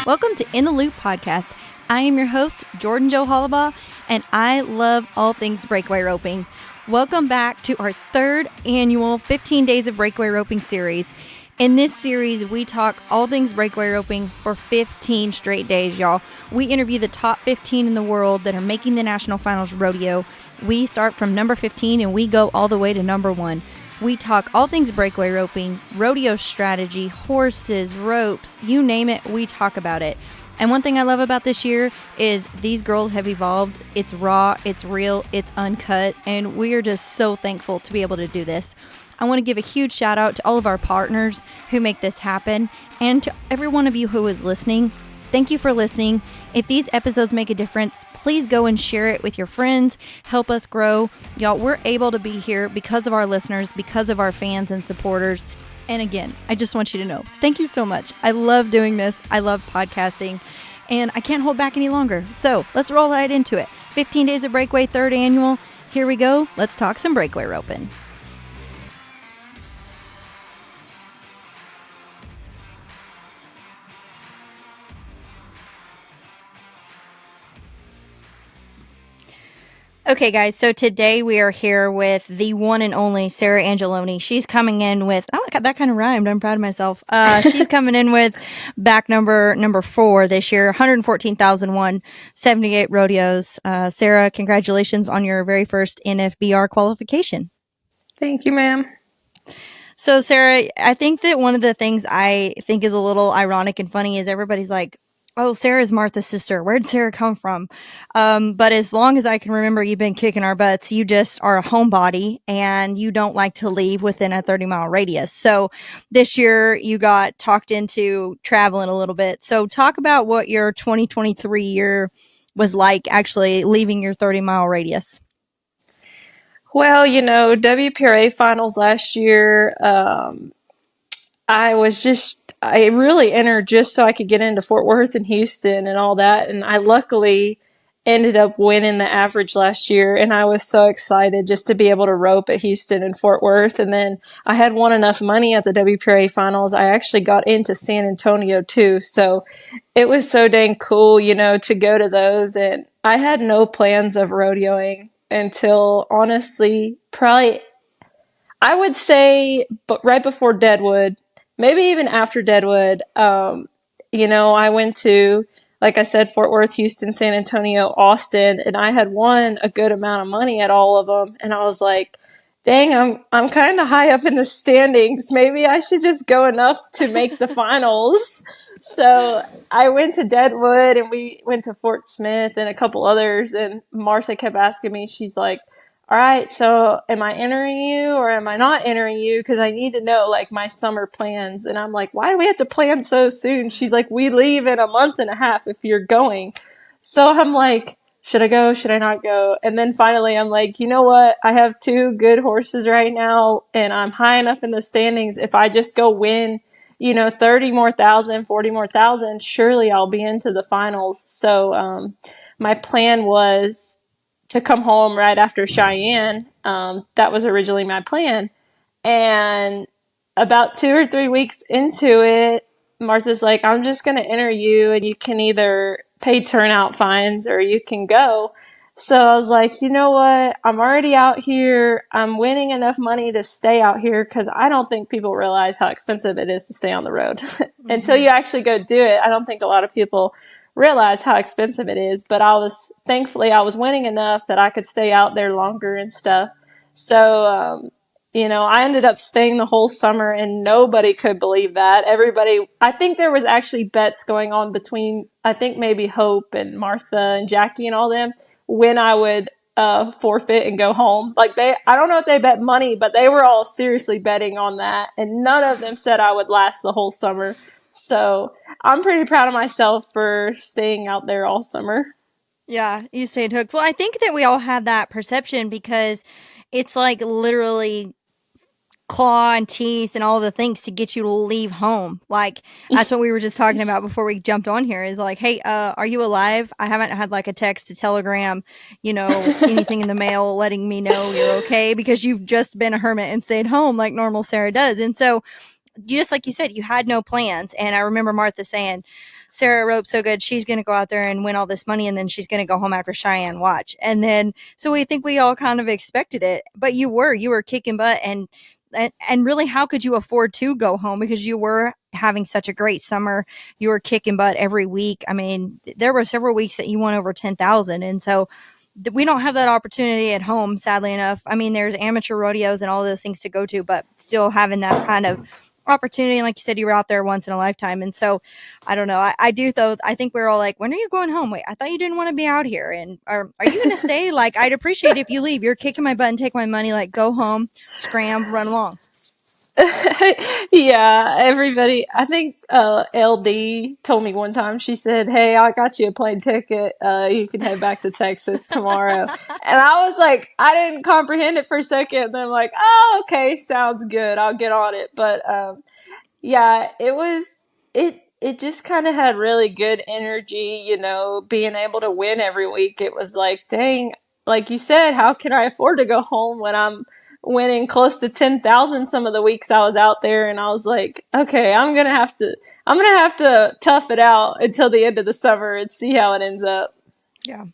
Welcome to In the Loop podcast. I am your host, Jordan Jo Hollabaugh, and I love all things breakaway roping. Welcome back to our third annual 15 Days of Breakaway Roping series. In this series, we talk all things breakaway roping for 15 straight days, y'all. We interview the top 15 in the world that are making the national finals rodeo. We start from number 15 and we go all the way to number 1. We talk all things breakaway roping, rodeo strategy, horses, ropes, you name it, we talk about it. And one thing I love about this year is these girls have evolved. It's raw, it's real, it's uncut, and we are just so thankful to be able to do this. I want to give a huge shout out to all of our partners who make this happen, and to every one of you who is listening. Thank you for listening. If these episodes make a difference, please go and share it with your friends. Help us grow. Y'all, we're able to be here because of our listeners, because of our fans and supporters. And again, I just want you to know, thank you so much. I love doing this. I love podcasting, and I can't hold back any longer. So let's roll right into it. 15 Days of Breakaway, third annual. Here we go. Let's talk some breakaway roping. Okay, guys, so today we are here with the one and only Sarah Angelone. She's coming in with, oh, that kind of rhymed. I'm proud of myself. She's coming in with back number 4 this year, 114,001, 78 rodeos. Sarah, congratulations on your very first NFBR qualification. Thank you, ma'am. So, Sarah, I think that one of the things I think is a little ironic and funny is everybody's like, oh, Sarah's Martha's sister. Where'd Sarah come from? But as long as I can remember, you've been kicking our butts. You just are a homebody and you don't like to leave within a 30-mile radius. So this year you got talked into traveling a little bit. So talk about what your 2023 year was like actually leaving your 30-mile radius. Well, WPRA finals last year, I really entered just so I could get into Fort Worth and Houston and all that. And I luckily ended up winning the average last year. And I was so excited just to be able to rope at Houston and Fort Worth. And then I had won enough money at the WPRA finals. I actually got into San Antonio too. So it was so dang cool, to go to those. And I had no plans of rodeoing until honestly, probably, I would say, but right before Deadwood, maybe even after Deadwood, I went to, like I said, Fort Worth, Houston, San Antonio, Austin, and I had won a good amount of money at all of them. And I was like, dang, I'm kind of high up in the standings. Maybe I should just go enough to make the finals. So I went to Deadwood and we went to Fort Smith and a couple others. And Martha kept asking me, she's like, all right, so am I entering you or am I not entering you? Because I need to know, like, my summer plans. And I'm like, why do we have to plan so soon? She's like, we leave in a month and a half if you're going. So I'm like, should I go? Should I not go? And then finally I'm like, you know what? I have 2 good horses right now and I'm high enough in the standings. If I just go win, 30 more thousand, 40 more thousand, surely I'll be into the finals. So my plan was to come home right after Cheyenne. That was originally my plan. And about 2 or 3 weeks into it, Martha's like, I'm just going to enter you and you can either pay turnout fines or you can go. So I was like, you know what? I'm already out here. I'm winning enough money to stay out here because I don't think people realize how expensive it is to stay on the road. Until you actually go do it, I don't think a lot of people realize how expensive it is, but thankfully I was winning enough that I could stay out there longer and stuff. So, I ended up staying the whole summer and nobody could believe that. I think there was actually bets going on between, I think maybe Hope and Martha and Jackie and all them when I would forfeit and go home. I don't know if they bet money, but they were all seriously betting on that. And none of them said I would last the whole summer. So I'm pretty proud of myself for staying out there all summer. Yeah, you stayed hooked. Well, I think that we all have that perception because it's like literally claw and teeth and all the things to get you to leave home. Like, that's what we were just talking about before we jumped on here is like, hey, are you alive? I haven't had like a text, a telegram, anything in the mail letting me know you're okay because you've just been a hermit and stayed home like normal Sarah does. And so just like you said, you had no plans. And I remember Martha saying, Sarah ropes so good, she's going to go out there and win all this money, and then she's going to go home after Cheyenne watch. And then, so we think we all kind of expected it, but you were kicking butt, and really, how could you afford to go home, because you were having such a great summer? You were kicking butt every week. I mean, there were several weeks that you won over 10,000. And so we don't have that opportunity at home, sadly enough. I mean, there's amateur rodeos and all those things to go to, but still having that kind of opportunity. And like you said, you were out there once in a lifetime. And so I don't know. I do, though. I think we're all like, when are you going home? Wait, I thought you didn't want to be out here. And are you going to stay? Like, I'd appreciate it if you leave. You're kicking my butt and take my money. Like, go home, scram, run along. Yeah, everybody. I think LD told me one time. She said, "Hey, I got you a plane ticket. You can head back to Texas tomorrow." And I was like, I didn't comprehend it for a second. And then I'm like, "Oh, okay, sounds good. I'll get on it." But yeah, it just kind of had really good energy, being able to win every week. It was like, dang, like you said, how can I afford to go home when I'm winning close to 10,000 some of the weeks I was out there? And I was like, okay, I'm going to have to tough it out until the end of the summer and see how it ends up. Yeah.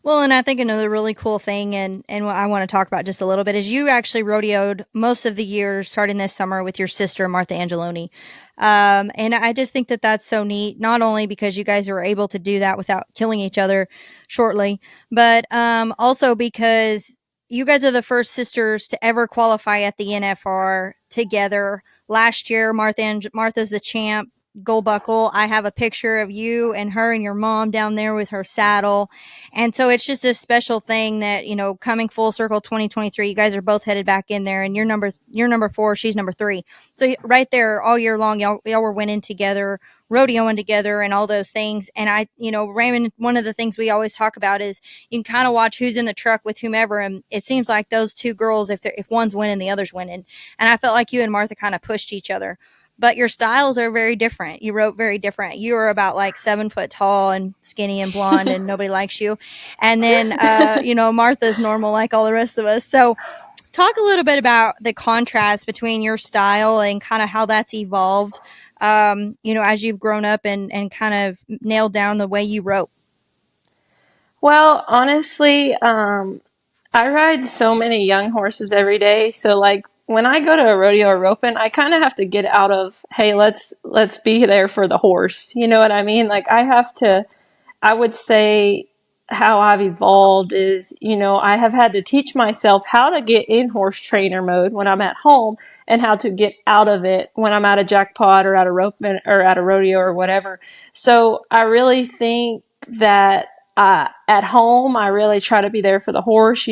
Well, and I think another really cool thing, and what I want to talk about just a little bit, is you actually rodeoed most of the year starting this summer with your sister, Martha Angelone. And I just think that that's so neat, not only because you guys were able to do that without killing each other shortly, but also because you guys are the first sisters to ever qualify at the NFR together. Last year, Martha's the champ. Gold buckle. I have a picture of you and her and your mom down there with her saddle. And so it's just a special thing that, coming full circle 2023, you guys are both headed back in there, and you're number 4, she's number 3. So right there all year long, y'all were winning together, rodeoing together and all those things. And Raymond, one of the things we always talk about is you can kind of watch who's in the truck with whomever. And it seems like those two girls, if one's winning, the other's winning. And I felt like you and Martha kind of pushed each other. But your styles are very different. You rope very different. You are about like 7 foot tall and skinny and blonde, and nobody likes you. And then, Martha's normal like all the rest of us. So talk a little bit about the contrast between your style and kind of how that's evolved, as you've grown up and kind of nailed down the way you rope. Well, honestly, I ride so many young horses every day. So like when I go to a rodeo or roping, I kind of have to get out of, hey, let's be there for the horse. You know what I mean? Like I would say how I've evolved is, I have had to teach myself how to get in horse trainer mode when I'm at home and how to get out of it when I'm at a jackpot or at a rope or at a rodeo or whatever. So I really think that at home, I really try to be there for the horse,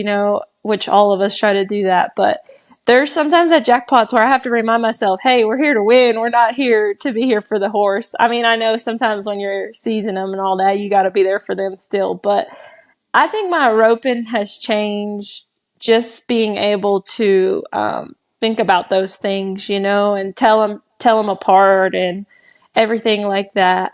which all of us try to do that. But there's sometimes at jackpots where I have to remind myself, hey, we're here to win. We're not here to be here for the horse. I mean, I know sometimes when you're seasoning them and all that, you got to be there for them still. But I think my roping has changed just being able to think about those things, and tell them apart and everything like that.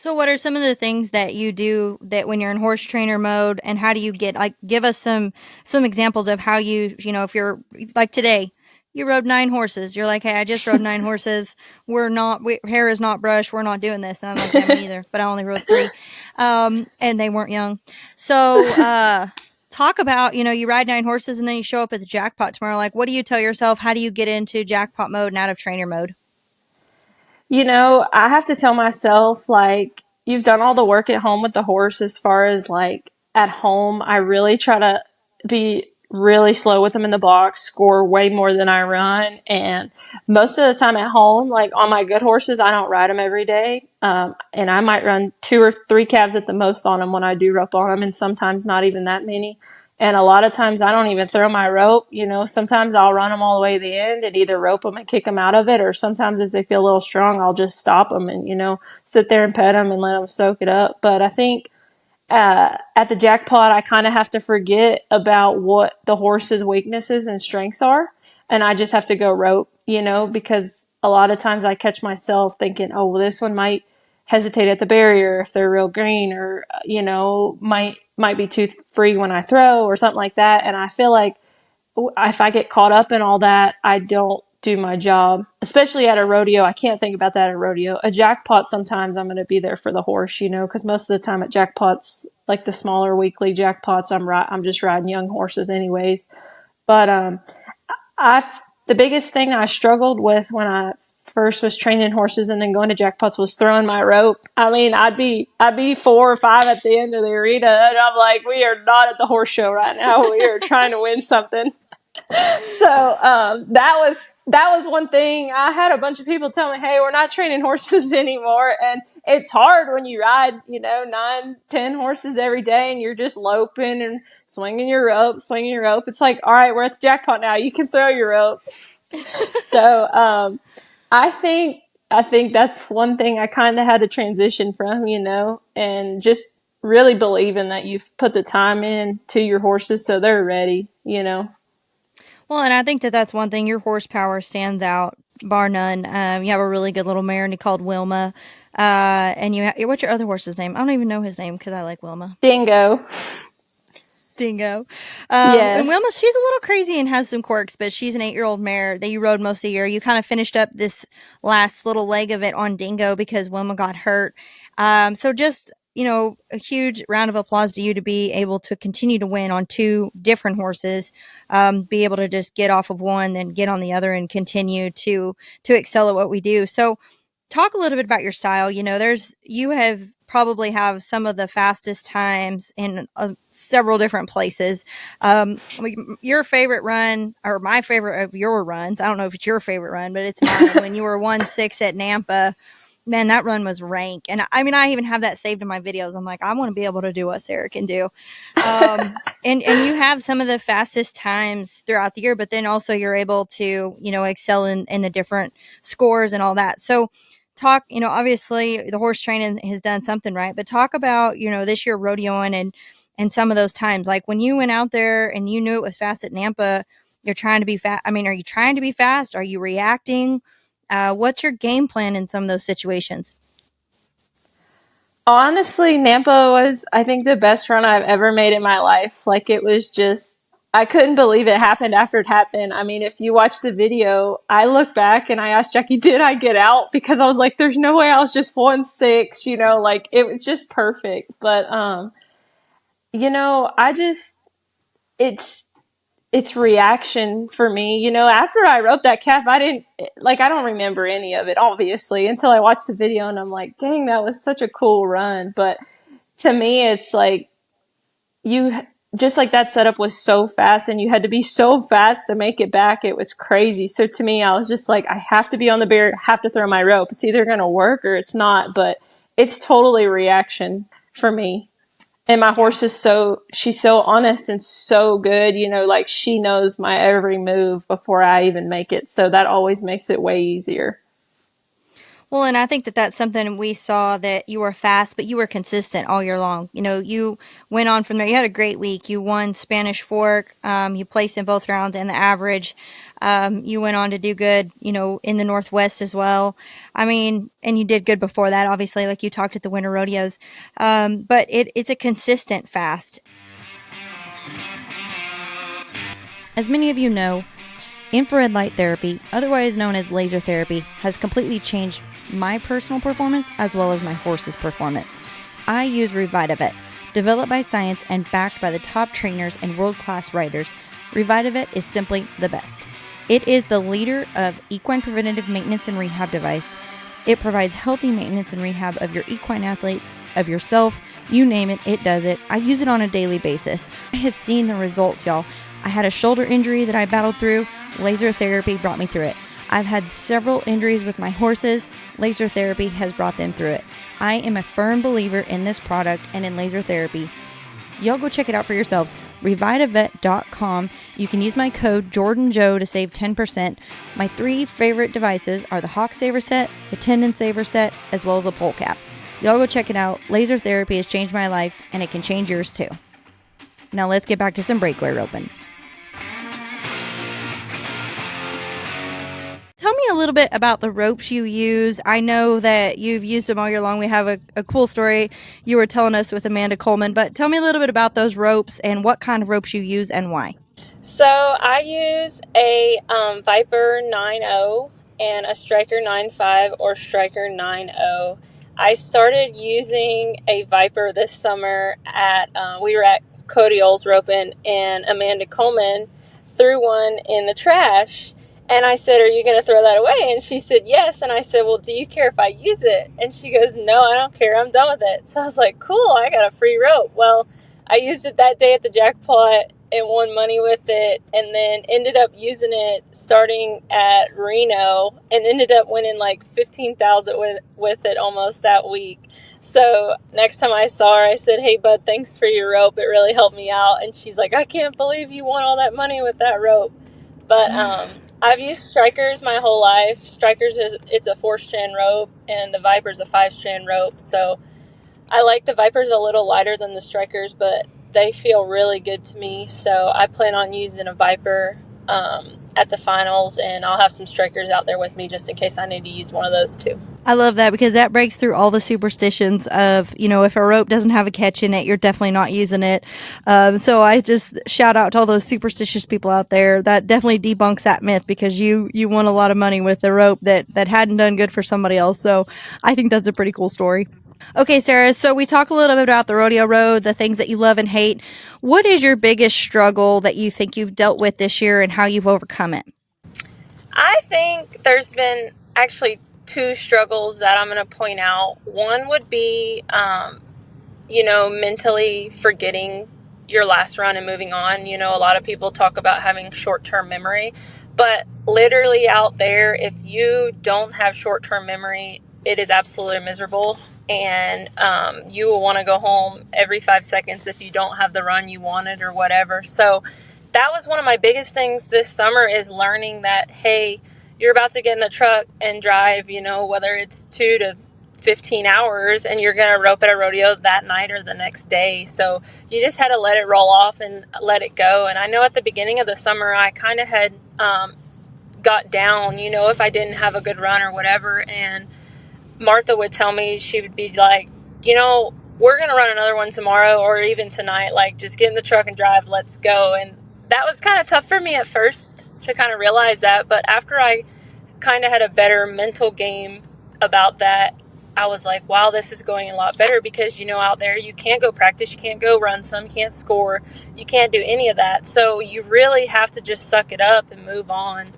So what are some of the things that you do that when you're in horse trainer mode, and how do you give us some examples of how if you're like today, you rode 9 horses. You're like, hey, I just rode 9 horses. Hair is not brushed. We're not doing this. And I'm like, yeah, me either, but I only rode 3. And they weren't young. So, talk about, you ride 9 horses and then you show up at the jackpot tomorrow. Like, what do you tell yourself? How do you get into jackpot mode and out of trainer mode? I have to tell myself, like, you've done all the work at home with the horse. As far as like at home, I really try to be really slow with them in the box, score way more than I run. And most of the time at home, like on my good horses, I don't ride them every day. And I might run 2 or 3 calves at the most on them when I do rope on them, and sometimes not even that many. And a lot of times I don't even throw my rope. Sometimes I'll run them all the way to the end and either rope them and kick them out of it, or sometimes if they feel a little strong, I'll just stop them and, sit there and pet them and let them soak it up. But I think at the jackpot, I kind of have to forget about what the horse's weaknesses and strengths are. And I just have to go rope, because a lot of times I catch myself thinking, oh, well, this one might hesitate at the barrier if they're real green, or, might be too free when I throw or something like that. And I feel like if I get caught up in all that, I don't do my job, especially at a rodeo. I can't think about that at a rodeo. A jackpot, sometimes I'm going to be there for the horse, because most of the time at jackpots, like the smaller weekly jackpots, I'm just riding young horses anyways. But I the biggest thing I struggled with when I first was training horses and then going to jackpots was throwing my rope. I mean, I'd be 4 or 5 at the end of the arena, and I'm like, we are not at the horse show right now. We are trying to win something. So that was one thing. I had a bunch of people tell me, hey, we're not training horses anymore. And it's hard when you ride, 9-10 horses every day and you're just loping and swinging your rope. It's like, all right, we're at the jackpot now. You can throw your rope. So I think that's one thing I kind of had to transition from, and just really believing that you've put the time in to your horses so they're ready, Well, and I think that that's one thing. Your horsepower stands out, bar none. You have a really good little mare called Wilma. And what's your other horse's name? I don't even know his name because I like Wilma. Dingo. Dingo. Yes. And Wilma, she's a little crazy and has some quirks, but she's an 8-year-old mare that you rode most of the year. You kind of finished up this last little leg of it on Dingo because Wilma got hurt. So just, a huge round of applause to you to be able to continue to win on 2 different horses, be able to just get off of one, then get on the other and continue to excel at what we do. So talk a little bit about your style. You have probably have some of the fastest times in several different places. Your favorite run, or my favorite of your runs, I don't know if it's your favorite run, but it's mine. When you were 1-6 at Nampa, man, that run was rank. And I mean, I even have that saved in my videos. I'm like, I want to be able to do what Sarah can do. And you have some of the fastest times throughout the year, but then also you're able to, excel in the different scores and all that. So talk, obviously the horse training has done something right, but talk about, this year rodeoing and some of those times, like when you went out there and you knew it was fast at Nampa, you're trying to be fast. I mean, are you trying to be fast? Are you reacting? What's your game plan in some of those situations? Honestly, Nampa was, I think, the best run I've ever made in my life. Like, it was just, I couldn't believe it happened after it happened. I mean, if you watch the video, I look back and I asked Jackie, did I get out? Because I was like, there's no way I was just 1-6, like, it was just perfect. But, I just, it's reaction for me. After I wrote that calf, I don't remember any of it, obviously, until I watched the video and I'm like, dang, that was such a cool run. But to me, it's like, just like that setup was so fast and you had to be so fast to make it back. It was crazy. So to me, I was just like, I have to be on the barrier, have to throw my rope. It's either going to work or it's not, but it's totally reaction for me. And my horse is she's so honest and so good, like she knows my every move before I even make it. So that always makes it way easier. Well, and I think that that's something we saw, that you were fast, but you were consistent all year long. You went on from there. You had a great week. You won Spanish Fork. You placed in both rounds and the average. You went on to do good, in the Northwest as well. I mean, and you did good before that, obviously, like you talked at the winter rodeos. But it's a consistent fast. As many of you know, infrared light therapy, otherwise known as laser therapy, has completely changed my personal performance as well as my horse's performance. I use Revitavet, developed by science and backed by the top trainers and world-class riders. Revitavet is simply the best. It is the leader of equine preventative maintenance and rehab device. It provides healthy maintenance and rehab of your equine athletes, of yourself, you name it, it does it. I use it on a daily basis. I have seen the results, y'all. I had a shoulder injury that I battled through. Laser therapy brought me through it. I've had several injuries with my horses. Laser therapy has brought them through it. I am a firm believer in this product and in laser therapy. Y'all go check it out for yourselves. Revitavet.com. You can use my code JordanJoe to save 10%. My 3 favorite devices are the Hawk Saver set, the Tendon Saver set, as well as a pole cap. Y'all go check it out. Laser therapy has changed my life, and it can change yours too. Now let's get back to some breakaway roping. Tell me a little bit about the ropes you use. I know that you've used them all year long. We have a cool story you were telling us with Amanda Coleman, but tell me a little bit about those ropes and what kind of ropes you use and why. So I use a Viper 9.0 and a Striker 9.5 or Striker 9.0. I started using a Viper this summer at, we were at Cody Oles roping, and Amanda Coleman threw one in the trash. And I said, "Are you going to throw that away?" And she said, "Yes." And I said, "Well, do you care if I use it?" And she goes, "No, I don't care. I'm done with it." So I was like, "Cool, I got a free rope." Well, I used it that day at the jackpot and won money with it, and then ended up using it starting at Reno and ended up winning like 15,000 with it almost that week. So next time I saw her, I said, "Hey bud, thanks for your rope. It really helped me out." And she's like, "I can't believe you won all that money with that rope." But I've used Strikers my whole life. Strikers it's a 4-strand rope, and the Viper's a 5-strand rope. So I like the Vipers a little lighter than the Strikers, but they feel really good to me. So I plan on using a Viper at the finals, and I'll have some Strikers out there with me just in case I need to use one of those too. I love that because that breaks through all the superstitions of, if a rope doesn't have a catch in it, you're definitely not using it. So I just shout out to all those superstitious people out there. That definitely debunks that myth because you won a lot of money with a rope that hadn't done good for somebody else. So I think that's a pretty cool story. Okay, Sarah, so we talk a little bit about the rodeo road, the things that you love and hate. What is your biggest struggle that you think you've dealt with this year and how you've overcome it? I think there's been actually two struggles that I'm going to point out. One would be, mentally forgetting your last run and moving on. A lot of people talk about having short-term memory, but literally out there, if you don't have short-term memory, it is absolutely miserable. And you will want to go home every 5 seconds if you don't have the run you wanted or whatever. So that was one of my biggest things this summer, is learning that, hey, you're about to get in the truck and drive, whether it's 2 to 15 hours, and you're going to rope at a rodeo that night or the next day. So you just had to let it roll off and let it go. And I know at the beginning of the summer, I kind of had got down, if I didn't have a good run or whatever. And Martha would tell me, she would be like, we're going to run another one tomorrow or even tonight. Like, just get in the truck and drive. Let's go. And that was kind of tough for me at first to kind of realize that. But after I kind of had a better mental game about that, I was like, wow, this is going a lot better because, out there, you can't go practice, you can't go run some, you can't score, you can't do any of that. So you really have to just suck it up and move on.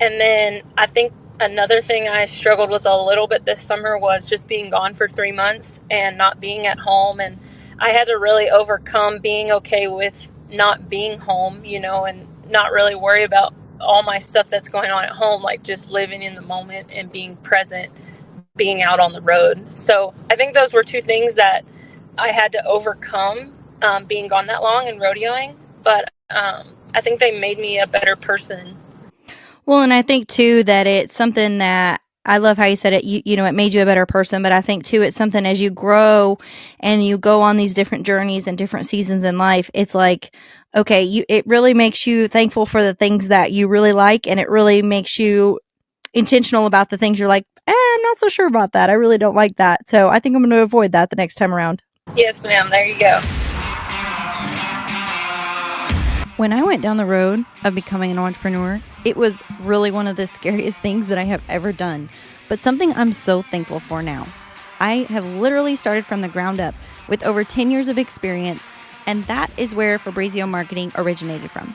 And then I think another thing I struggled with a little bit this summer was just being gone for 3 months and not being at home. And I had to really overcome being okay with not being home, and not really worry about all my stuff that's going on at home, like just living in the moment and being present, being out on the road. So I think those were two things that I had to overcome, being gone that long and rodeoing. But I think they made me a better person. Well, and I think too that it's something that I love how you said it. It made you a better person, but I think too it's something as you grow and you go on these different journeys and different seasons in life. It's like, okay, it really makes you thankful for the things that you really like, and it really makes you intentional about the things you're like, I'm not so sure about that. I really don't like that. So I think I'm going to avoid that the next time around. Yes, ma'am. There you go. When I went down the road of becoming an entrepreneur, it was really one of the scariest things that I have ever done, but something I'm so thankful for now. I have literally started from the ground up with over 10 years of experience, and that is where Fabrizio Marketing originated from.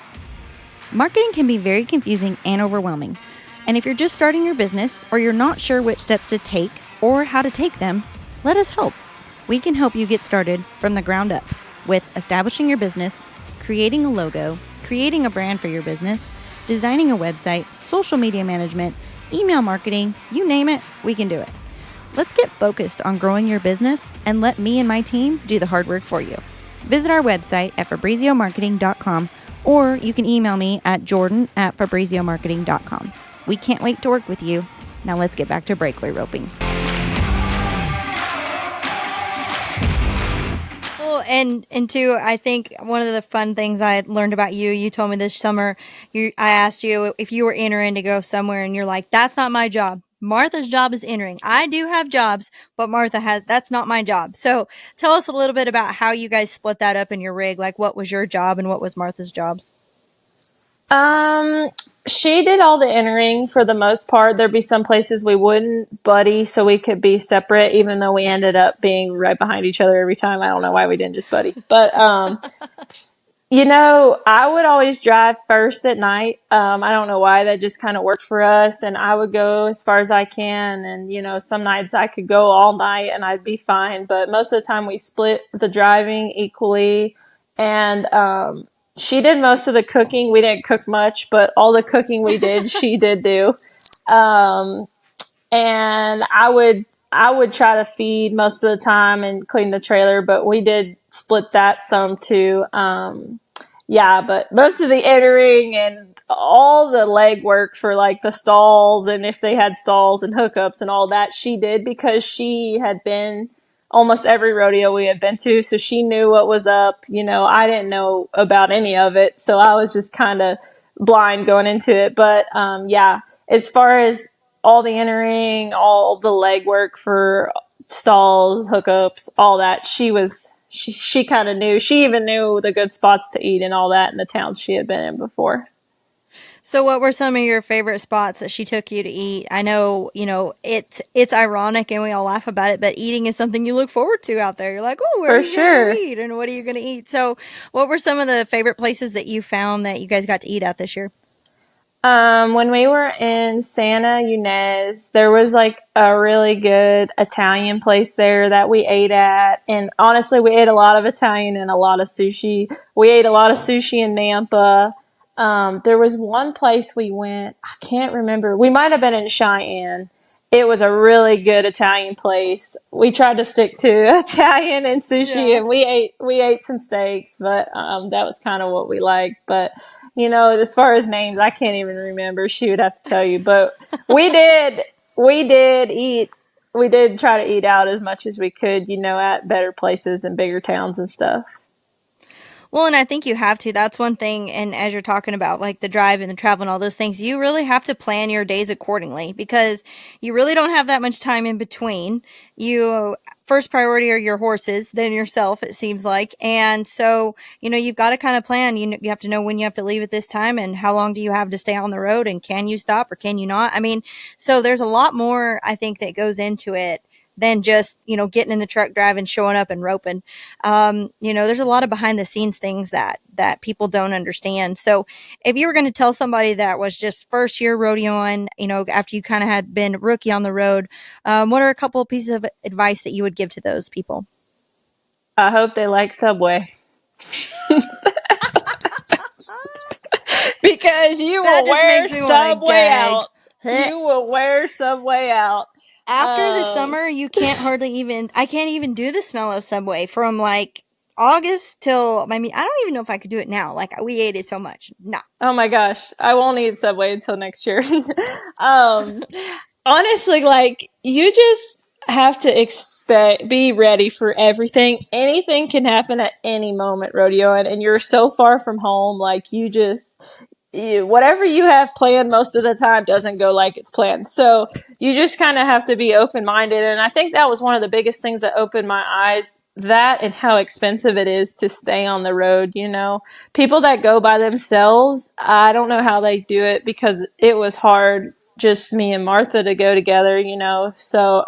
Marketing can be very confusing and overwhelming, and if you're just starting your business or you're not sure which steps to take or how to take them, let us help. We can help you get started from the ground up with establishing your business, creating a logo, creating a brand for your business, designing a website, social media management, email marketing, you name it, we can do it. Let's get focused on growing your business and let me and my team do the hard work for you. Visit our website at fabriziomarketing.com, or you can email me at jordan@fabriziomarketing.com. We can't wait to work with you. Now let's get back to breakaway roping. And two, I think one of the fun things I learned about you, you told me this summer, I asked you if you were entering to go somewhere, and you're like, that's not my job. Martha's job is entering. I do have jobs, but that's not my job. So tell us a little bit about how you guys split that up in your rig. Like, what was your job and what was Martha's jobs? She did all the entering for the most part. There'd be some places we wouldn't buddy, so we could be separate, even though we ended up being right behind each other every time. I don't know why we didn't just buddy, but I would always drive first at night. I don't know why, that just kind of worked for us. And I would go as far as I can. And, some nights I could go all night and I'd be fine. But most of the time we split the driving equally. And, she did most of the cooking. We didn't cook much, but all the cooking we did, she did do. Um, and I would try to feed most of the time and clean the trailer, but we did split that some too. Yeah, but most of the entering and all the legwork for like the stalls and if they had stalls and hookups and all that, she did because she had been almost every rodeo we had been to, so she knew what was up. I didn't know about any of it, so I was just kind of blind going into it. But yeah, as far as all the entering, all the legwork for stalls, hookups, all that, she kind of knew. She even knew the good spots to eat and all that in the towns she had been in before. So what were some of your favorite spots that she took you to eat? I know, it's ironic and we all laugh about it, but eating is something you look forward to out there. You're like, oh, where are For you going to go sure. eat and what are you going to eat? So what were some of the favorite places that you found that you guys got to eat at this year? When we were in Santa Ynez, there was like a really good Italian place there that we ate at. And honestly, we ate a lot of Italian and a lot of sushi. We ate a lot of sushi in Nampa. There was one place we went, I can't remember. We might have been in Cheyenne. It was a really good Italian place. We tried to stick to Italian and sushi, Yeah. and we ate some steaks, but that was kind of what we liked. But as far as names, I can't even remember. She would have to tell you. But we did eat. We did try to eat out as much as we could, at better places and bigger towns and stuff. Well, and I think you have to. That's one thing. And as you're talking about like the drive and the travel and all those things, you really have to plan your days accordingly because you really don't have that much time in between. You first priority are your horses, then yourself, it seems like. And so, you've got to kind of plan. You have to know when you have to leave at this time and how long do you have to stay on the road and can you stop or can you not? I mean, so there's a lot more, I think, that goes into it than just, getting in the truck, driving, showing up and roping. There's a lot of behind the scenes things that people don't understand. So if you were going to tell somebody that was just first year rodeoing, after you kind of had been rookie on the road, what are a couple of pieces of advice that you would give to those people? I hope they like Subway. Because you That will just wear makes me want to Subway gag. out. You will wear Subway out. After the Um, summer, you can't hardly even, I can't even do the smell of Subway from like August till, I mean, I don't even know if I could do it now. Like we ate it so much. Nah. oh my gosh, I won't eat Subway until next year. um, Honestly, like you just have to be ready for everything. Anything can happen at any moment, rodeoing, and you're so far from home. Like whatever you have planned most of the time doesn't go like it's planned. So you just kind of have to be open minded. And I think that was one of the biggest things that opened my eyes, that and how expensive it is to stay on the road. People that go by themselves, I don't know how they do it because it was hard just me and Martha to go together. So,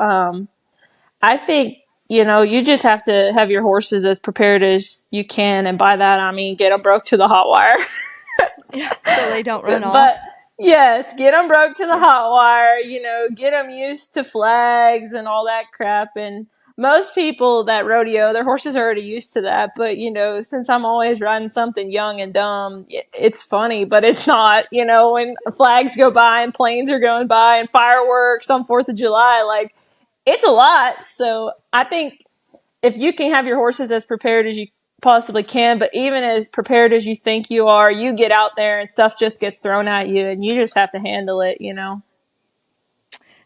I think, you just have to have your horses as prepared as you can. And by that, I mean, get them broke to the hot wire. So they don't run But off. yes, get them broke to the hot wire, get them used to flags and all that crap. And most people that rodeo, their horses are already used to that. But, since I'm always riding something young and dumb, it's funny, but it's not, when flags go by and planes are going by and fireworks on 4th of July, like it's a lot. So I think if you can have your horses as prepared as you possibly can, but even as prepared as you think you are, you get out there and stuff just gets thrown at you and you just have to handle it.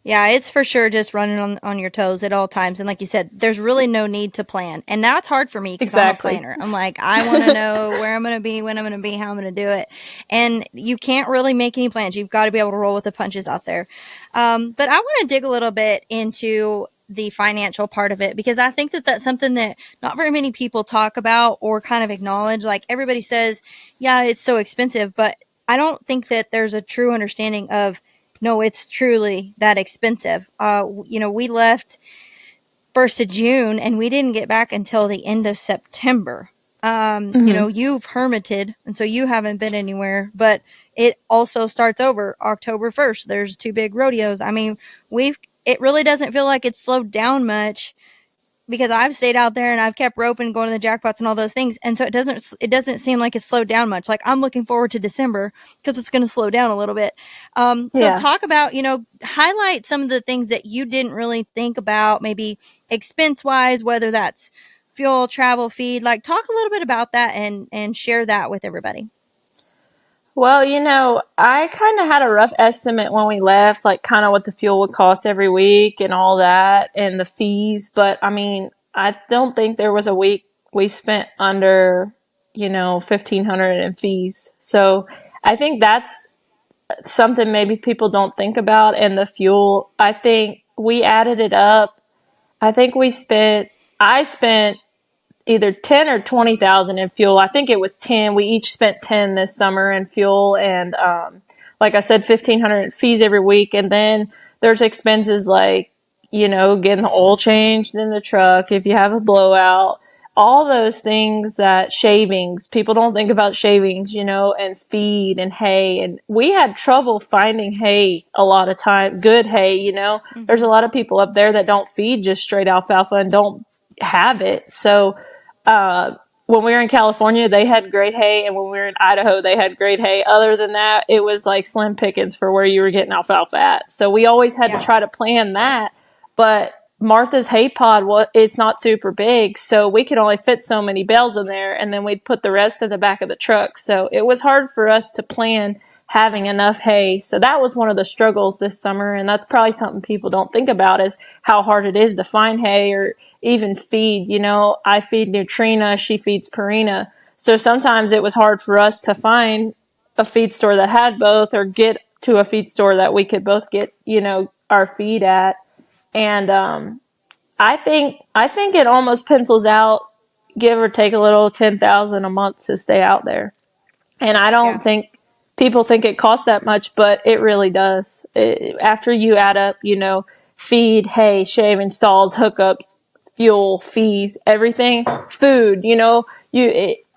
Yeah, it's for sure just running on your toes at all times. And like you said, there's really no need to plan. And that's hard for me because I'm a Exactly. planner. I'm like, I want to know where I'm going to be, when I'm going to be, how I'm going to do it. And you can't really make any plans. You've got to be able to roll with the punches out there. But I want to dig a little bit into the financial part of it because I think that that's something that not very many people talk about or kind of acknowledge. Like everybody says, yeah, it's so expensive, but I don't think that there's a true understanding of, no, it's truly that expensive. We left 1st of June and we didn't get back until the end of September. You've hermited and so you haven't been anywhere, but it also starts over October 1st. There's 2 big rodeos. I mean, it really doesn't feel like it's slowed down much because I've stayed out there and I've kept roping, going to the jackpots and all those things. And so it doesn't seem like it's slowed down much. Like, I'm looking forward to December because it's going to slow down a little bit. So Yeah. talk about, highlight some of the things that you didn't really think about, maybe expense wise, whether that's fuel, travel, feed, like talk a little bit about that and share that with everybody. Well, I kind of had a rough estimate when we left, like kind of what the fuel would cost every week and all that and the fees. But I mean, I don't think there was a week we spent under, 1,500 in fees. So I think that's something maybe people don't think about. And the fuel, I think we added it up. I spent either 10 or 20,000 in fuel. I think it was 10. We each spent 10 this summer in fuel. And, like I said, 1,500 in fees every week. And then there's expenses like, getting the oil changed in the truck. If you have a blowout, all those things, that shavings, people don't think about shavings, and feed and hay. And we had trouble finding hay a lot of time, good hay, there's a lot of people up there that don't feed just straight alfalfa and don't have it. So, when we were in California, they had great hay, and when we were in Idaho, they had great hay. Other than that, it was like slim pickings for where you were getting alfalfa at. So we always had to try to plan that. But Martha's hay pod, it's not super big, so we could only fit so many bales in there, and then we'd put the rest in the back of the truck. So it was hard for us to plan having enough hay. So that was one of the struggles this summer, and that's probably something people don't think about, is how hard it is to find hay or even feed. I feed Neutrina, she feeds Purina. So sometimes it was hard for us to find a feed store that had both, or get to a feed store that we could both get, our feed at. And I think it almost pencils out, give or take a little, 10,000 a month to stay out there. And I don't think people think it costs that much, but it really does. After you add up, feed, hay, shaving, stalls, hookups, fuel, fees, everything, food,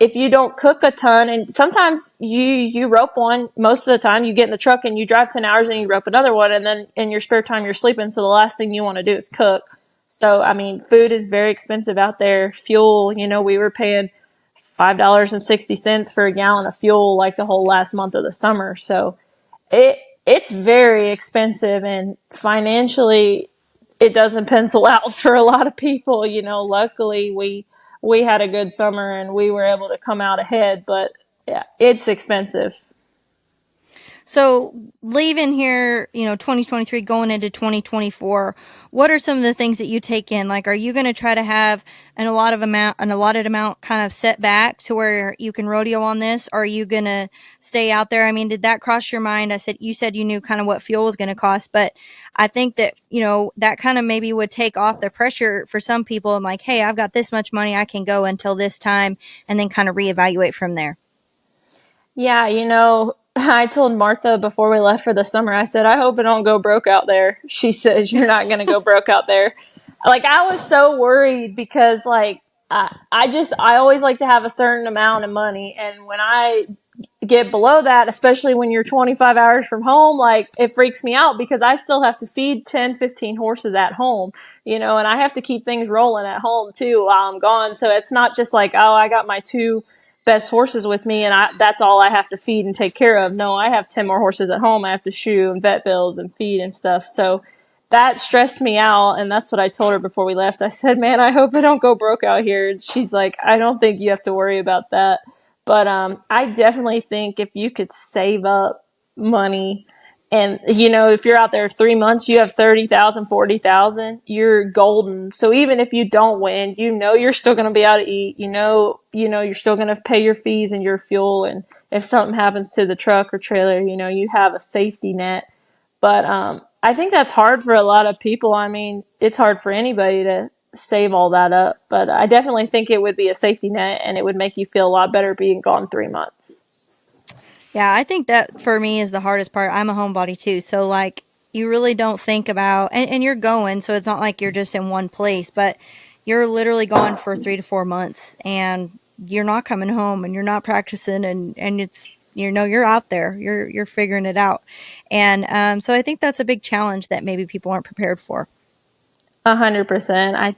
if you don't cook a ton, and sometimes you rope one, most of the time you get in the truck and you drive 10 hours and you rope another one, and then in your spare time you're sleeping, so the last thing you want to do is cook. So, I mean, food is very expensive out there. Fuel, we were paying $5.60 for a gallon of fuel like the whole last month of the summer. So it's very expensive, and financially it doesn't pencil out for a lot of people. Luckily we had a good summer and we were able to come out ahead, but yeah, it's expensive. So leaving here, 2023 going into 2024, what are some of the things that you take in? Like, are you going to try to have an allotted amount kind of set back to where you can rodeo on this? Or are you going to stay out there? I mean, did that cross your mind? You said you knew kind of what fuel was going to cost, but I think that, that kind of maybe would take off the pressure for some people. I'm like, hey, I've got this much money, I can go until this time, and then kind of reevaluate from there. Yeah, I told Martha before we left for the summer, I said, I hope I don't go broke out there. She says, you're not going to go broke out there. Like, I was so worried because, like, I always like to have a certain amount of money. And when I get below that, especially when you're 25 hours from home, like, it freaks me out because I still have to feed 10, 15 horses at home, and I have to keep things rolling at home too while I'm gone. So it's not just like, oh, I got my 2 best horses with me and that's all I have to feed and take care of. No, I have 10 more horses at home. I have to shoe and vet bills and feed and stuff. So that stressed me out. And that's what I told her before we left. I said, man, I hope I don't go broke out here. And she's like, I don't think you have to worry about that. But I definitely think if you could save up money, and, if you're out there 3 months, you have 30,000, 40,000, you're golden. So even if you don't win, you're still going to be able to eat, you're still going to pay your fees and your fuel. And if something happens to the truck or trailer, you have a safety net. But, I think that's hard for a lot of people. I mean, it's hard for anybody to save all that up, but I definitely think it would be a safety net and it would make you feel a lot better being gone 3 months. Yeah, I think that for me is the hardest part. I'm a homebody too. So, like, you really don't think about, and you're going, so it's not like you're just in one place, but you're literally gone for 3 to 4 months and you're not coming home and you're not practicing and it's, you're out there, you're figuring it out. And so I think that's a big challenge that maybe people aren't prepared for. 100%. I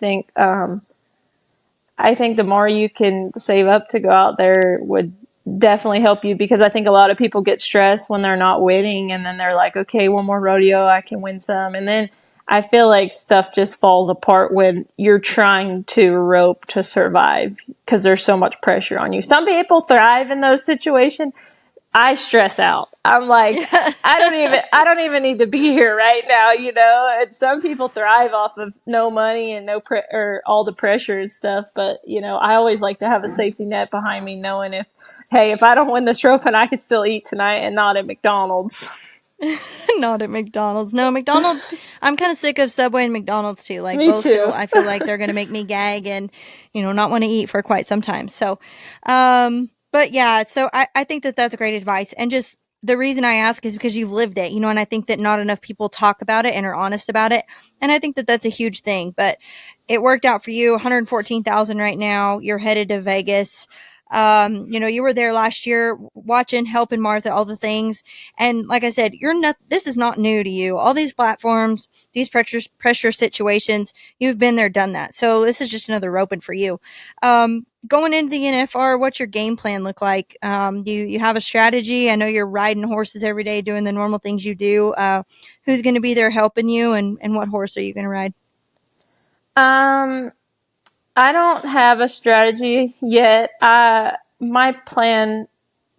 think the more you can save up to go out there would definitely help you, because I think a lot of people get stressed when they're not winning, and then they're like, okay, one more rodeo, I can win some. And then I feel like stuff just falls apart when you're trying to rope to survive because there's so much pressure on you. Some people thrive in those situations. I stress out. I'm like, Yeah. I don't even need to be here right now, you know. And some people thrive off of no money and or all the pressure and stuff. But you know, I always like to have a safety net behind me, knowing if I don't win this rope, and I could still eat tonight and not at McDonald's. Not at McDonald's. No, McDonald's. I'm kind of sick of Subway and McDonald's too. Like Me both too. I feel like they're going to make me gag and, not want to eat for quite some time. So, but yeah, so I think that that's great advice. And just the reason I ask is because you've lived it, and I think that not enough people talk about it and are honest about it. And I think that that's a huge thing, but it worked out for you. 114,000 right now. You're headed to Vegas. You were there last year watching, helping Martha, all the things. And like I said, this is not new to you. All these platforms, these pressure situations, you've been there, done that. So this is just another roping for you. Going into the NFR, what's your game plan look like? Do you have a strategy? I know you're riding horses every day, doing the normal things you do. Who's going to be there helping you, and what horse are you going to ride? Um, I don't have a strategy yet. My plan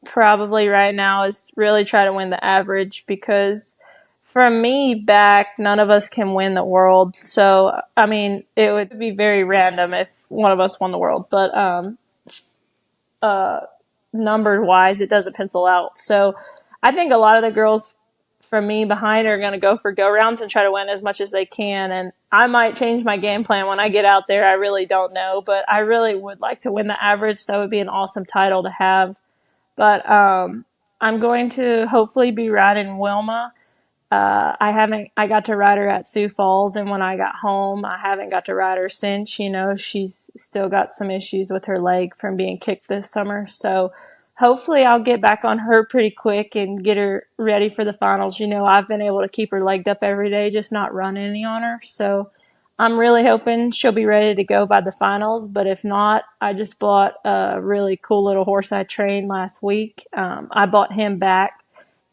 probably right now is really try to win the average, because from me back, none of us can win the world. So, I mean, it would be very random if one of us won the world, but number wise, it doesn't pencil out. So, I think a lot of the girls from me behind are going to go for go rounds and try to win as much as they can. And I might change my game plan when I get out there. I really don't know, but I really would like to win the average. That would be an awesome title to have. But I'm going to hopefully be riding Wilma. I got to ride her at Sioux Falls, and when I got home, I haven't got to ride her since. You know, she's still got some issues with her leg from being kicked this summer. So hopefully I'll get back on her pretty quick and get her ready for the finals. You know, I've been able to keep her legged up every day, just not run any on her. So I'm really hoping she'll be ready to go by the finals. But if not, I just bought a really cool little horse I trained last week. I bought him back,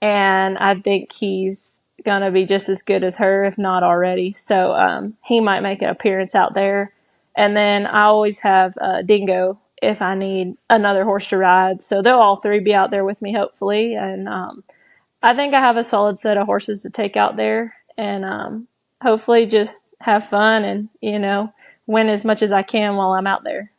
and I think he's gonna be just as good as her, if not already. So he might make an appearance out there. And then I always have Dingo if I need another horse to ride. So they'll all three be out there with me, hopefully. And I think I have a solid set of horses to take out there, and hopefully just have fun and, win as much as I can while I'm out there.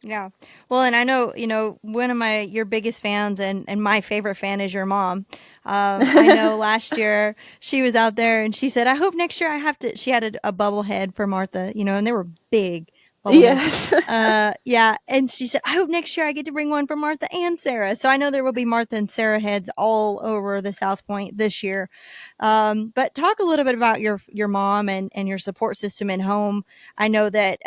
Yeah. Well, and I know, one of your biggest fans and my favorite fan is your mom. I know last year she was out there and she said, I hope next year she had a bubble head for Martha, and they were big bubble heads. Yes. Yeah. And she said, I hope next year I get to bring one for Martha and Sarah. So I know there will be Martha and Sarah heads all over the South Point this year. But talk a little bit about your mom and your support system at home. I know that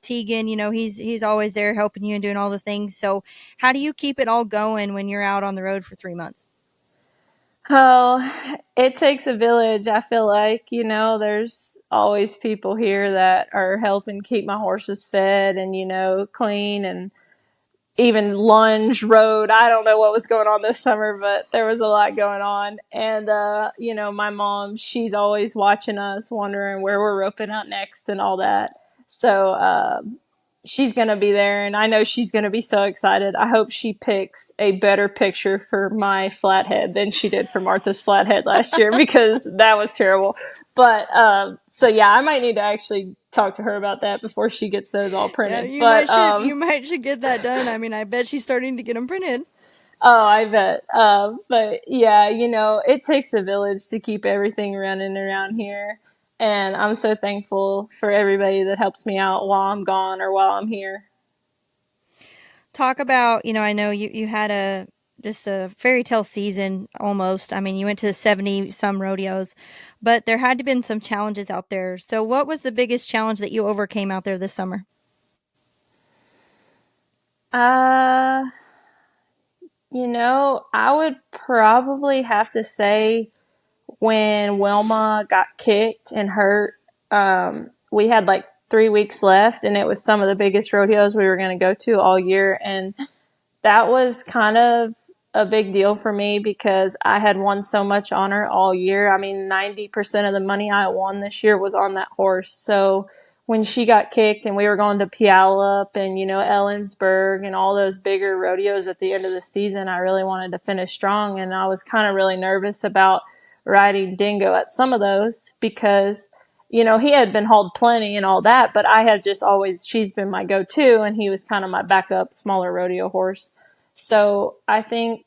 Tegan, he's always there helping you and doing all the things. So how do you keep it all going when you're out on the road for 3 months? Oh, it takes a village. I feel like, there's always people here that are helping keep my horses fed and, clean, and even lunge road. I don't know what was going on this summer, but there was a lot going on. And, my mom, she's always watching us, wondering where we're roping out next and all that. So, she's going to be there, and I know she's going to be so excited. I hope she picks a better picture for my flathead than she did for Martha's flathead last year, because that was terrible. But so yeah, I might need to actually talk to her about that before she gets those all Yeah, printed. you But might should you might should get that done. I mean, I bet she's starting to get them printed. oh, I bet. But yeah, it takes a village to keep everything running around here. And I'm so thankful for everybody that helps me out while I'm gone or while I'm here. Talk about, I know you had just a fairy tale season almost. I mean, you went to 70 some rodeos, but there had to been some challenges out there. So what was the biggest challenge that you overcame out there this summer? Uh, I would probably have to say when Wilma got kicked and hurt, we had like 3 weeks left, and it was some of the biggest rodeos we were going to go to all year. And that was kind of a big deal for me because I had won so much on her all year. I mean, 90% of the money I won this year was on that horse. So when she got kicked and we were going to Puyallup and, Ellensburg and all those bigger rodeos at the end of the season, I really wanted to finish strong. And I was kind of really nervous about riding Dingo at some of those because he had been hauled plenty and all that, but I had just always, she's been my go-to, and he was kind of my backup, smaller rodeo horse. So I think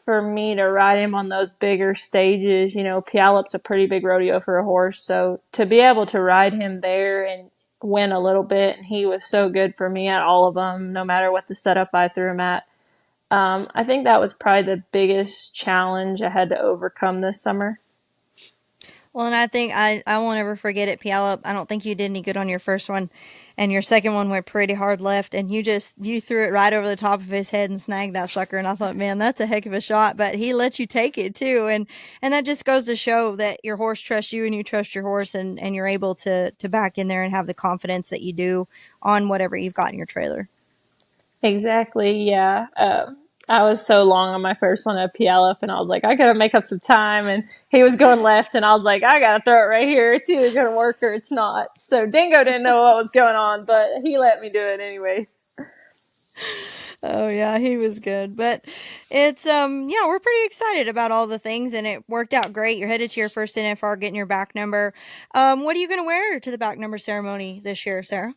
for me to ride him on those bigger stages, Puyallup's a pretty big rodeo for a horse. So to be able to ride him there and win a little bit, and he was so good for me at all of them, no matter what the setup I threw him at. I think that was probably the biggest challenge I had to overcome this summer. Well, and I think I won't ever forget it, Puyallup. I don't think you did any good on your first one, and your second one went pretty hard left, and you threw it right over the top of his head and snagged that sucker. And I thought, man, that's a heck of a shot. But he let you take it too, and that just goes to show that your horse trusts you and you trust your horse, and you're able to back in there and have the confidence that you do on whatever you've got in your trailer. Exactly. Yeah. I was so long on my first one at Puyallup, and I was like, I gotta make up some time. And he was going left, and I was like, I gotta throw it right here. It's either gonna work or it's not. So Dingo didn't know what was going on, but he let me do it anyways. Oh yeah, he was good. But it's yeah, we're pretty excited about all the things, and it worked out great. You're headed to your first NFR, getting your back number. What are you going to wear to the back number ceremony this year, Sarah?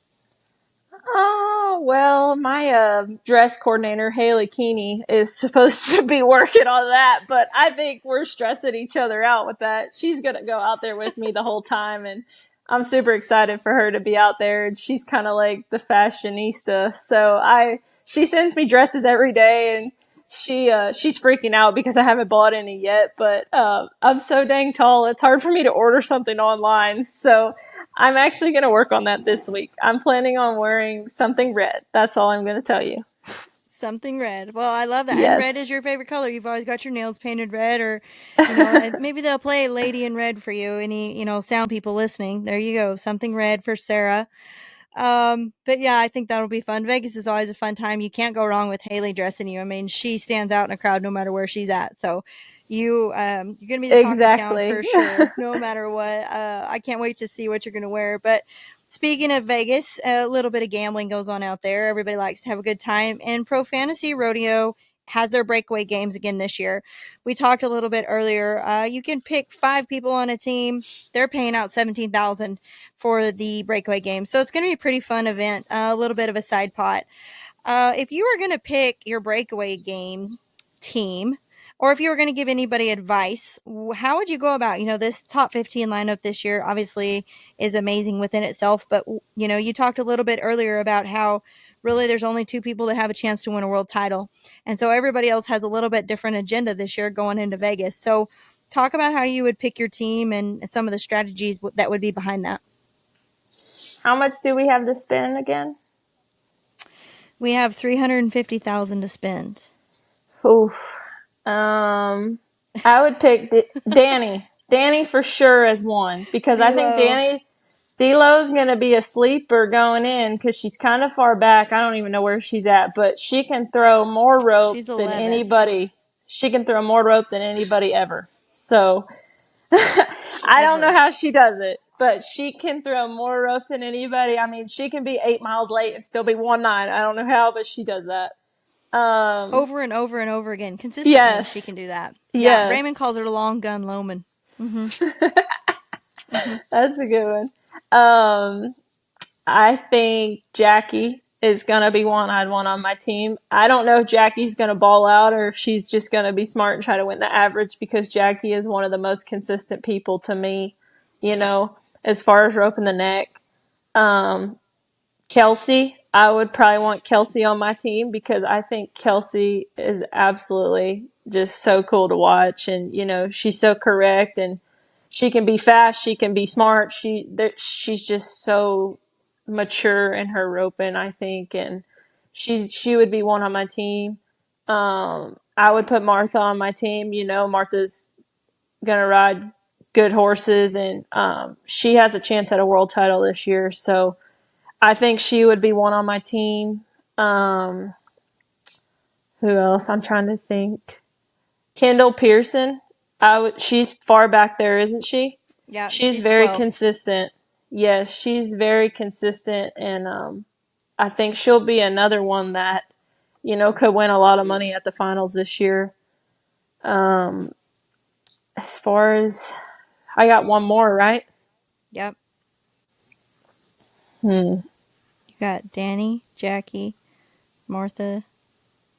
Oh, well, my dress coordinator, Haley Keeney, is supposed to be working on that, but I think we're stressing each other out with that. She's going to go out there with me the whole time, and I'm super excited for her to be out there. And she's kind of like the fashionista. So she sends me dresses every day, and she's freaking out because I haven't bought any yet, but I'm so dang tall. It's hard for me to order something online. So I'm actually going to work on that this week. I'm planning on wearing something red. That's all I'm going to tell you. Something red. Well, I love that. And red Yes. is your favorite color. You've always got your nails painted red, or, maybe they'll play Lady in Red for you. Any, sound people listening. There you go. Something red for Sarah. But yeah, I think that'll be fun. Vegas is always a fun time. You can't go wrong with Haley dressing you. I mean, she stands out in a crowd no matter where she's at. So you're gonna be the talk of town Exactly. for sure, no matter what. I can't wait to see what you're gonna wear. But speaking of Vegas, a little bit of gambling goes on out there. Everybody likes to have a good time, and Pro Fantasy Rodeo has their breakaway games again this year. We talked a little bit earlier. You can pick 5 people on a team. They're paying out 17,000 for the breakaway game, so it's going to be a pretty fun event. A little bit of a side pot. If you were going to pick your breakaway game team, or if you were going to give anybody advice, how would you go about, this top 15 lineup this year obviously is amazing within itself, but, you talked a little bit earlier about how really there's only 2 people that have a chance to win a world title. And so everybody else has a little bit different agenda this year going into Vegas. So talk about how you would pick your team and some of the strategies that would be behind that. How much do we have to spend again? We have 350,000 to spend. Oof. I would pick Danny. Danny for sure as one, because I think D'Lo. Delo's going to be a sleeper going in because she's kind of far back. I don't even know where she's at, but she can throw more rope She's than 11th. anybody. She can throw more rope than anybody ever. So I don't know Ever. how she does it, but she can throw more rope than anybody. I mean, she can be 8 miles late and still be 1-9. I don't know how, but she does that. Over and over and over again. Consistently, she Yes. can do that. Yeah, Yes. Raymond calls her the long gun Loman. Mm-hmm. Mm-hmm. That's a good one. I think Jackie is going to be one I'd want on my team. I don't know if Jackie's going to ball out or if she's just going to be smart and try to win the average, because Jackie is one of the most consistent people to me, as far as roping the neck. Kelsey I would probably want Kelsey on my team because I think Kelsey is absolutely just so cool to watch. And, she's so correct and she can be fast. She can be smart. She's just so mature in her roping, I think. And she would be one on my team. I would put Martha on my team. Martha's going to ride good horses and she has a chance at a world title this year. So, I think she would be one on my team. Um, who else? I'm trying to think. Kendall Pearson. She's far back there, isn't she? Yeah, She's she's very 12. consistent. Yes, she's very consistent, and I think she'll be another one that could win a lot of money at the finals this year. As far as I got one more, right? Yep. Hmm. You got Danny, Jackie, Martha,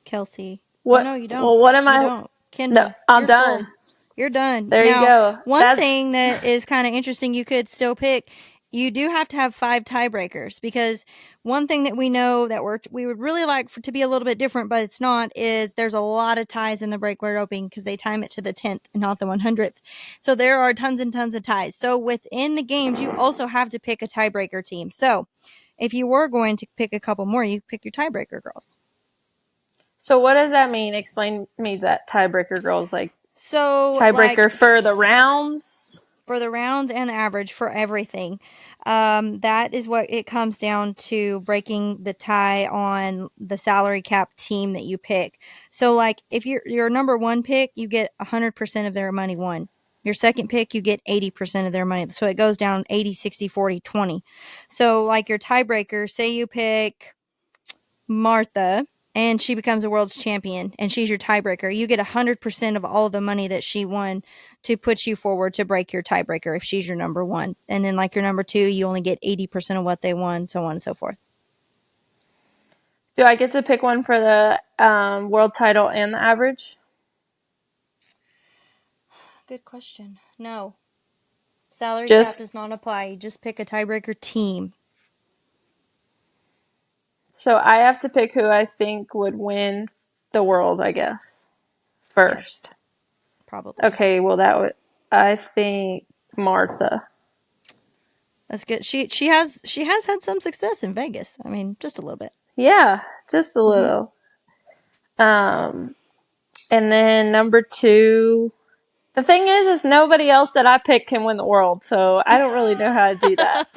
Kelsey. Oh, What? no, you don't. Well, what am You I? don't. No, Kendall, I'm you're full. done. You're done. There you Now, go. one That's thing that is kind of interesting you could still pick, you do have to have 5 tiebreakers because one thing that we know that we would really like to be a little bit different, but it's not, is there's a lot of ties in the breakaway roping because they time it to the 10th and not the 100th. So there are tons and tons of ties. So within the games, you also have to pick a tiebreaker team. So if you were going to pick a couple more, you pick your tiebreaker girls. So what does that mean? Explain me that tiebreaker girls, like So, like, tiebreaker for the rounds. for the rounds and the average for everything. That is what it comes down to, breaking the tie on the salary cap team that you pick. So, like, if you're number one pick, you get 100% of their money won. Your second pick, you get 80% of their money. So it goes down 80, 60, 40, 20. So, like, your tiebreaker, say you pick Martha and she becomes a world's champion and she's your tiebreaker, you get 100% of all the money that she won to put you forward to break your tiebreaker if she's your number one. And then, like, your number two, you only get 80% of what they won, so on and so forth. Do I get to pick one for the world title and the average? Good question. No. Salary cap Just does not apply. You just pick a tiebreaker team. so I have to pick who I think would win the world, I guess, Yes, first. probably. Okay, well I think Martha. That's good. She has had some success in Vegas. I mean, just a little bit. Yeah, just a Mm-hmm. little. And then number two. The thing is nobody else that I pick can win the world, so I don't really know how to do that.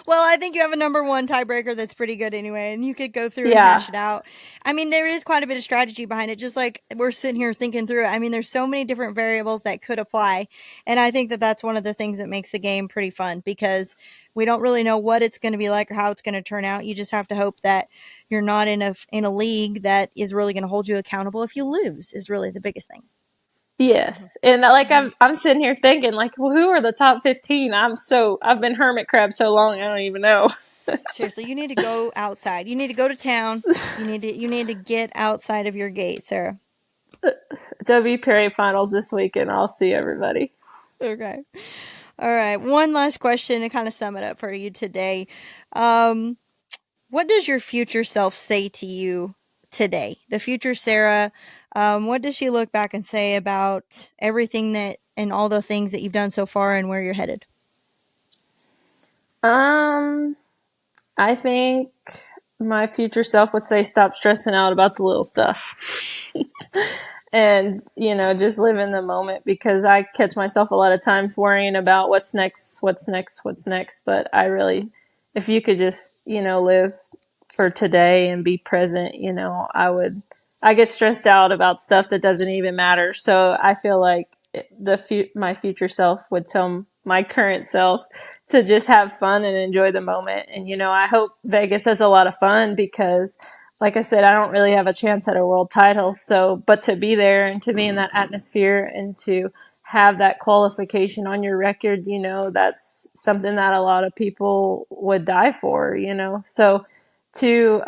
Well, I think you have a number one tiebreaker that's pretty good anyway, and you could go through and Yeah. hash it out. I mean, there is quite a bit of strategy behind it, just like we're sitting here thinking through it. I mean, there's so many different variables that could apply, and I think that that's one of the things that makes the game pretty fun because we don't really know what it's going to be like or how it's going to turn out. You just have to hope that you're not in a league that is really going to hold you accountable if you lose, is really the biggest thing. Yes. And like I'm sitting here thinking like, well, who are the top 15? I've been hermit crab so long I don't even know. Seriously, you need to go outside. You need to go to town. You need to get outside of your gate, Sarah. WPRA finals this week and I'll see everybody. Okay. All right. One last question to kind of sum it up for you today. Um, what does your future self say to you today? The future Sarah, what does she look back and say about everything that and all the things that you've done so far and where you're headed? I think my future self would say stop stressing out about the little stuff. And, just live in the moment because I catch myself a lot of times worrying about what's next, what's next, what's next. But if you could just, live for today and be present, I get stressed out about stuff that doesn't even matter. So I feel like my future self would tell my current self to just have fun and enjoy the moment. And, I hope Vegas has a lot of fun because like I said, I don't really have a chance at a world title. So, but to be there and to be in that atmosphere and to have that qualification on your record, that's something that a lot of people would die for, So to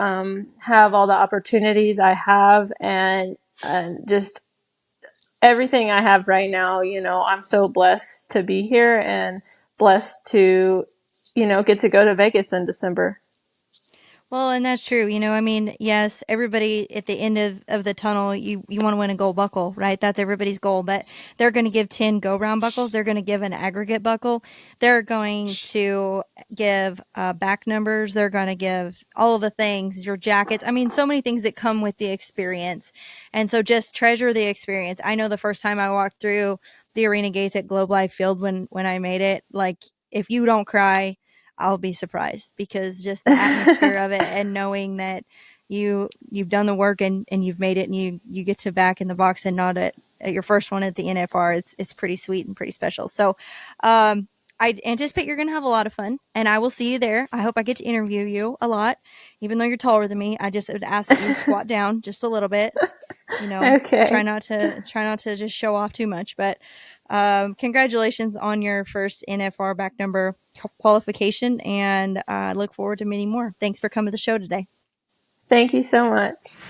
have all the opportunities I have and just everything I have right now, I'm so blessed to be here and blessed to, get to go to Vegas in December. Well, and that's true. I mean, yes, everybody at the end of the tunnel, you want to win a gold buckle, right? That's everybody's goal. But they're going to give 10 go round buckles. They're going to give an aggregate buckle. They're going to give back numbers. They're going to give all of the things, your jackets. I mean, so many things that come with the experience. And so just treasure the experience. I know the first time I walked through the arena gates at Globe Life Field when I made it, like, if you don't cry, I'll be surprised, because just the atmosphere of it, and knowing that you've done the work, and you've made it, and you get to back in the box and not at your first one at the NFR. It's pretty sweet and pretty special. So I anticipate you're going to have a lot of fun, and I will see you there. I hope I get to interview you a lot, even though you're taller than me. I just would ask that you squat down just a little bit. Okay. Try not to just show off too much. But congratulations on your first NFR back number qualification, and I look forward to many more. Thanks for coming to the show today. Thank you so much.